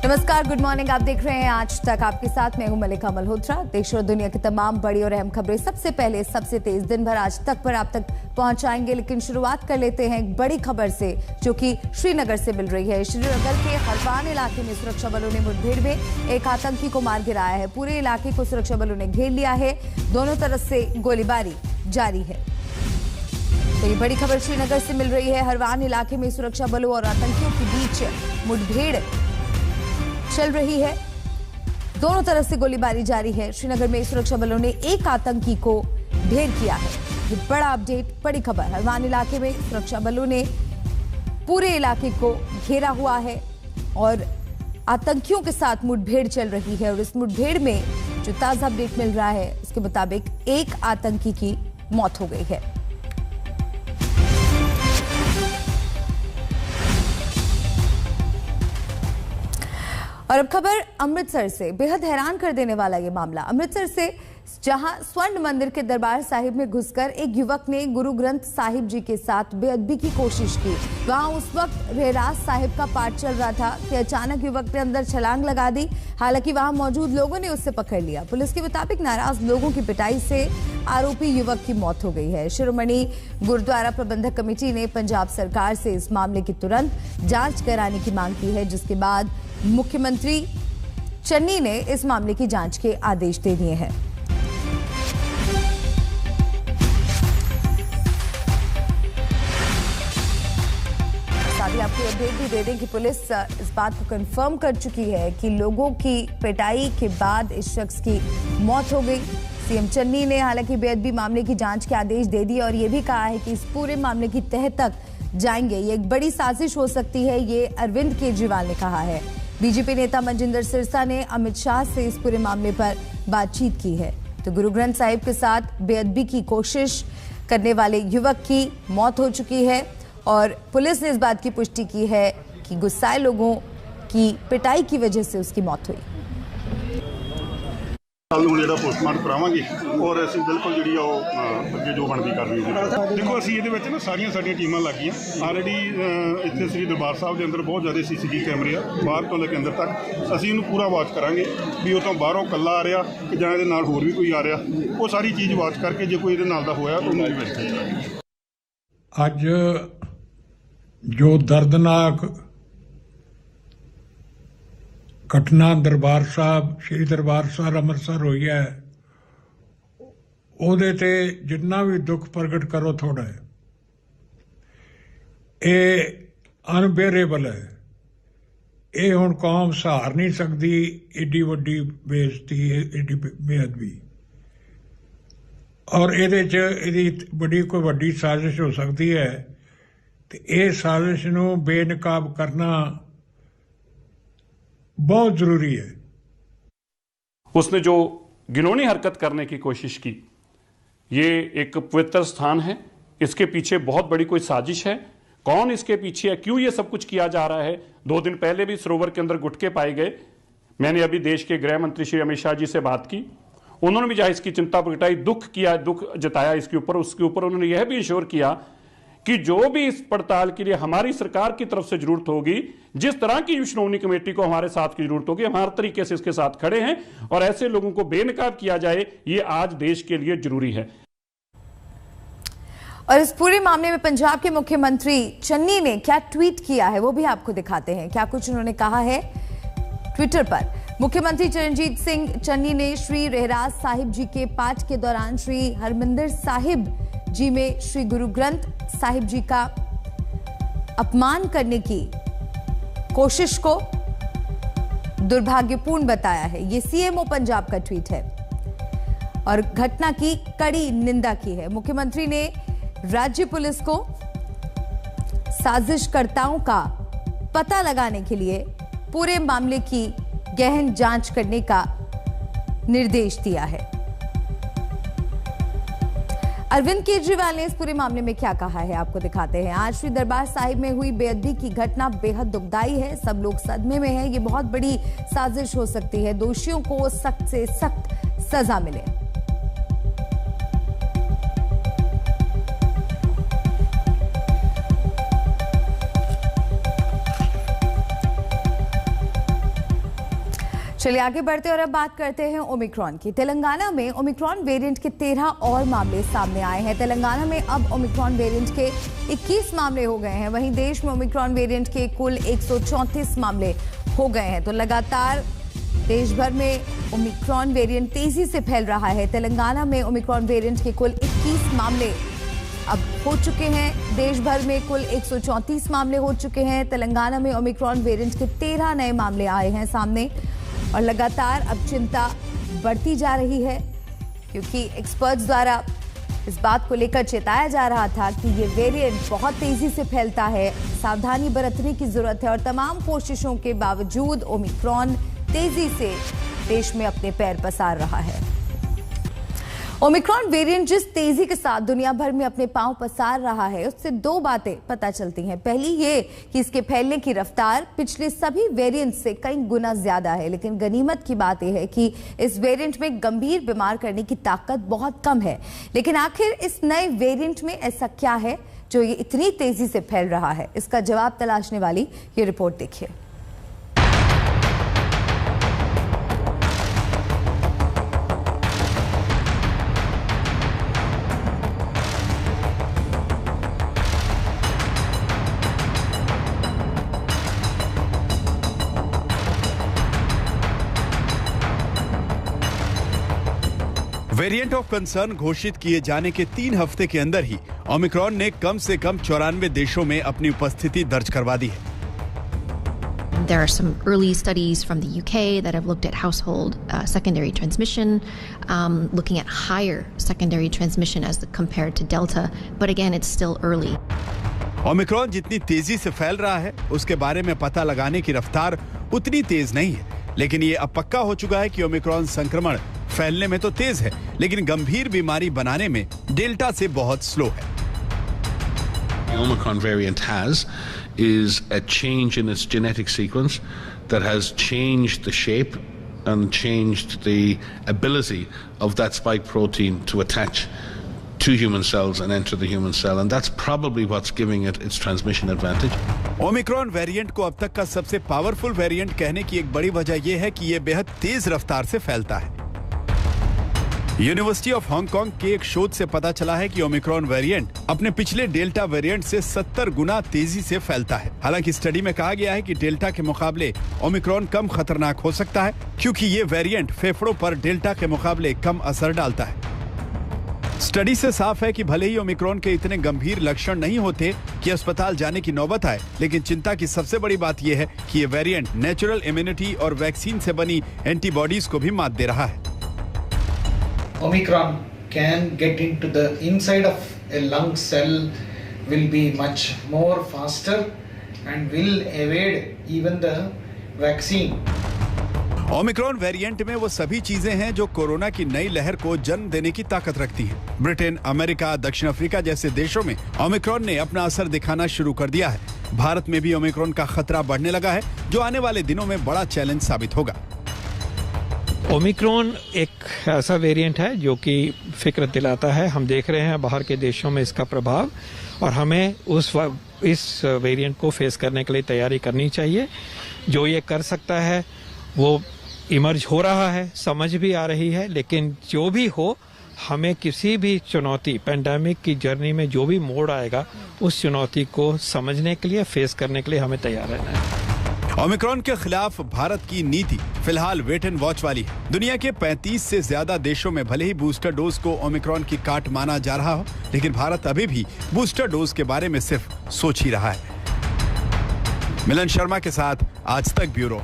नमस्कार, good morning. आप देख रहे हैं आज तक, आपके साथ मैं हूं मलिका मल्होत्रा। देश और दुनिया की तमाम बड़ी और अहम खबरें सबसे पहले, सबसे तेज दिन भर आज तक पर आप तक पहुंचाएंगे। लेकिन शुरुआत कर लेते हैं एक बड़ी खबर से, जो कि श्रीनगर से मिल रही है। श्रीनगर के हरवान इलाके में सुरक्षा बलों ने मुठभेड़ में एक आतंकी को मार गिराया है। पूरे इलाके को सुरक्षा बलों ने घेर लिया है। दोनों तरफ से गोलीबारी जारी है। तो ये बड़ी खबर श्रीनगर से मिल रही है। हरवान इलाके में सुरक्षा बलों और आतंकियों के बीच मुठभेड़ चल रही है। दोनों तरफ से गोलीबारी जारी है। श्रीनगर में सुरक्षा बलों ने एक आतंकी को ढेर किया है। ये बड़ा अपडेट, बड़ी खबर। हरवान इलाके में सुरक्षा बलों ने पूरे इलाके को घेरा हुआ है और आतंकियों के साथ मुठभेड़ चल रही है। और इस मुठभेड़ में जो ताजा अपडेट मिल रहा है, उसके मुताबिक एक आतंकी की मौत हो गई है। और अब खबर अमृतसर से। बेहद हैरान कर देने वाला ये मामला अमृतसर से, जहां स्वर्ण मंदिर के दरबार साहिब में घुसकर एक युवक ने गुरु ग्रंथ साहिब जी के साथ बेअदबी की कोशिश की। वहां उस वक्त रहरास साहिब का पाठ चल रहा था कि अचानक युवक ने अंदर छलांग लगा दी। हालांकि वहां मौजूद लोगों ने उससे पकड़ लिया। पुलिस के मुताबिक नाराज लोगों की पिटाई से आरोपी युवक की मौत हो गई है। शिरोमणि गुरुद्वारा प्रबंधक कमेटी ने पंजाब सरकार से इस मामले की तुरंत जांच कराने की मांग की है, जिसके बाद मुख्यमंत्री चन्नी ने इस मामले की जांच के आदेश दे दिए हैं। साथ ही आपको अपडेट भी दे दें कि पुलिस इस बात को कंफर्म कर चुकी है कि लोगों की पिटाई के बाद इस शख्स की मौत हो गई। सीएम चन्नी ने हालांकि बेअदबी मामले की जांच के आदेश दे दिए और यह भी कहा है कि इस पूरे मामले की तह तक जाएंगे। ये एक बड़ी साजिश हो सकती है, ये अरविंद केजरीवाल ने कहा है। बीजेपी नेता मनजिंदर सिरसा ने अमित शाह से इस पूरे मामले पर बातचीत की है। तो गुरु ग्रंथ साहिब के साथ बेअदबी की कोशिश करने वाले युवक की मौत हो चुकी है और पुलिस ने इस बात की पुष्टि की है कि गुस्साए लोगों की पिटाई की वजह से उसकी मौत हुई। पोस्टमार्टम करावांगे और असीं बिल्कुल जिहड़ी अगे जो बनती कर रही है। देखो असीं इहदे विच ना सारियां साडियां टीमां लग गईयां ऑलरेडी। इत्थे श्री दरबार साहब के अंदर बहुत ज़्यादा CCTV कैमरे आ, बाहर तो लेके अंदर तक असीं इहनूं पूरा वाच करांगे भी वो तो बाहरों कल्ला आ रहा कि जां इहदे नाल होर भी कोई आ रहा। वो सारी चीज़ वाच करके जो कोई इहदे नाल दा होया तो उहनूं भी वेरीफाई करांगे। अज जो दर्दनाक घटना दरबार साहब श्री दरबार साहब अमृतसर हुई है, ਉਹਦੇ ਤੇ जितना भी दुख प्रगट करो थोड़ा है। ये अनबेरेबल है। ये हुण कौम सहार नहीं सकती एडी वड्डी बेइज्जती, एडी बेअदबी। और ਇਹਦੀ बड़ी कोई वड्डी साजिश हो सकती है। तो ये साजिश नूं बेनकाब करना बहुत जरूरी है। उसने जो घिनौनी हरकत करने की कोशिश की, ये एक पवित्र स्थान है, इसके पीछे बहुत बड़ी कोई साजिश है। कौन इसके पीछे है, क्यों ये सब कुछ किया जा रहा है? 2 दिन पहले भी सरोवर के अंदर गुटके पाए गए। मैंने अभी देश के गृह मंत्री श्री अमित शाह जी से बात की, उन्होंने भी जहाँ इसकी चिंता प्रगटाई, दुख किया, दुख जताया इसके ऊपर। उसके ऊपर उन्होंने यह भी इंश्योर किया कि जो भी इस पड़ताल के लिए हमारी सरकार की तरफ से जरूरत होगी, जिस तरह की श्रोमणी कमेटी को हमारे साथ की जरूरत होगी, हम हर तरीके से इसके साथ खड़े हैं और ऐसे लोगों को बेनकाब किया जाए, ये आज देश के लिए जरूरी है। और इस पूरे मामले में पंजाब के मुख्यमंत्री चन्नी ने क्या ट्वीट किया है, वो भी आपको दिखाते हैं। क्या कुछ उन्होंने कहा है ट्विटर पर। मुख्यमंत्री चरणजीत सिंह चन्नी ने श्री रहरास साहिब जी के पाठ के दौरान श्री हरमंदिर साहिब जी में श्री गुरु ग्रंथ साहिब जी का अपमान करने की कोशिश को दुर्भाग्यपूर्ण बताया है। ये सीएमओ पंजाब का ट्वीट है और घटना की कड़ी निंदा की है। मुख्यमंत्री ने राज्य पुलिस को साजिशकर्ताओं का पता लगाने के लिए पूरे मामले की गहन जांच करने का निर्देश दिया है। अरविंद केजरीवाल ने इस पूरे मामले में क्या कहा है, आपको दिखाते हैं। आज श्री दरबार साहिब में हुई बेअदबी की घटना बेहद दुखदाई है। सब लोग सदमे में हैं। ये बहुत बड़ी साजिश हो सकती है। दोषियों को सख्त से सख्त सजा मिले। चलिए आगे बढ़ते और अब बात करते हैं ओमिक्रॉन की। तेलंगाना में ओमिक्रॉन वेरिएंट के 13 और मामले सामने आए हैं। तेलंगाना में अब ओमिक्रॉन वेरिएंट के 21 मामले हो गए हैं। वहीं देश में ओमिक्रॉन वेरिएंट के कुल 134 मामले हो गए हैं। तो लगातार देश भर में ओमिक्रॉन वेरिएंट तेजी से फैल रहा है। तेलंगाना में ओमिक्रॉन वेरिएंट के कुल 21 मामले अब हो चुके हैं। देश भर में कुल 134 मामले हो चुके हैं। तेलंगाना में ओमिक्रॉन वेरिएंट के 13 नए मामले आए हैं सामने और लगातार अब चिंता बढ़ती जा रही है, क्योंकि एक्सपर्ट्स द्वारा इस बात को लेकर चेताया जा रहा था कि ये वेरिएंट बहुत तेजी से फैलता है, सावधानी बरतने की जरूरत है और तमाम कोशिशों के बावजूद ओमिक्रॉन तेजी से देश में अपने पैर पसार रहा है। ओमिक्रॉन वेरिएंट जिस तेजी के साथ दुनिया भर में अपने पांव पसार रहा है, उससे दो बातें पता चलती हैं। पहली ये कि इसके फैलने की रफ्तार पिछले सभी वेरिएंट से कई गुना ज्यादा है, लेकिन गनीमत की बात यह है कि इस वेरिएंट में गंभीर बीमार करने की ताकत बहुत कम है। लेकिन आखिर इस नए वेरिएंट में ऐसा क्या है जो ये इतनी तेजी से फैल रहा है? इसका जवाब तलाशने वाली ये रिपोर्ट देखिए। वेरिएंट ऑफ कंसर्न घोषित किए जाने के 3 हफ्ते के अंदर ही ओमिक्रॉन ने कम से कम 94 देशों में अपनी उपस्थिति दर्ज करवा दी है। There are some early studies from the UK that have looked at household secondary transmission, looking at higher secondary transmission as compared to Delta, but again, it's still early. Omicron जितनी तेजी से फैल रहा है, उसके बारे में पता लगाने की रफ्तार उतनी तेज नहीं है, लेकिन ये अब पक्का हो चुका है कि ओमिक्रॉन संक्रमण फैलने में तो तेज है, लेकिन गंभीर बीमारी बनाने में डेल्टा से बहुत स्लो है। The Omicron variant is a change in its genetic sequence that has changed the shape and changed the ability of that spike protein to attach to human cells and enter the human cell, and that's probably what's giving it its transmission advantage. Omicron variant को अब तक का सबसे powerful variant कहने की एक बड़ी वजह यह है कि यह बेहद तेज रफ्तार से फैलता है। यूनिवर्सिटी ऑफ हांगकांग के एक शोध से पता चला है कि ओमिक्रॉन वेरिएंट अपने पिछले डेल्टा वेरिएंट से 70 गुना तेजी से फैलता है। हालांकि स्टडी में कहा गया है कि डेल्टा के मुकाबले ओमिक्रॉन कम खतरनाक हो सकता है, क्योंकि ये वेरिएंट फेफड़ों पर डेल्टा के मुकाबले कम असर डालता है। स्टडी से साफ है कि भले ही ओमिक्रॉन के इतने गंभीर लक्षण नहीं होते कि अस्पताल जाने की नौबत आए, लेकिन चिंता की सबसे बड़ी बात यह है कि ये वेरिएंट नेचुरल इम्यूनिटी और वैक्सीन से बनी एंटीबॉडीज को भी मात दे रहा है। Omicron can get into the inside of a lung cell, will be much more faster and will evade even the vaccine. Omicron variant में वो सभी चीजें हैं जो कोरोना की नई लहर को जन्म देने की ताकत रखती हैं। ब्रिटेन, अमेरिका, दक्षिण अफ्रीका जैसे देशों में ओमिक्रॉन ने अपना असर दिखाना शुरू कर दिया है। भारत में भी ओमिक्रॉन का खतरा बढ़ने लगा है, जो आने वाले दिनों में बड़ा चैलेंज साबित होगा। ओमिक्रॉन एक ऐसा वेरिएंट है जो कि फिक्र दिलाता है। हम देख रहे हैं बाहर के देशों में इसका प्रभाव, और हमें इस वेरिएंट को फेस करने के लिए तैयारी करनी चाहिए। जो ये कर सकता है वो इमर्ज हो रहा है, समझ भी आ रही है, लेकिन जो भी हो, हमें किसी भी चुनौती, पेंडेमिक की जर्नी में जो भी मोड़ आएगा, उस चुनौती को समझने के लिए, फेस करने के लिए हमें तैयार रहना है। ओमिक्रॉन के खिलाफ भारत की नीति फिलहाल वेट एंड वॉच वाली है। दुनिया के 35 से ज्यादा देशों में भले ही बूस्टर डोज को ओमिक्रॉन की काट माना जा रहा हो, लेकिन भारत अभी भी बूस्टर डोज के बारे में सिर्फ सोच ही रहा है। मिलन शर्मा के साथ आज तक ब्यूरो।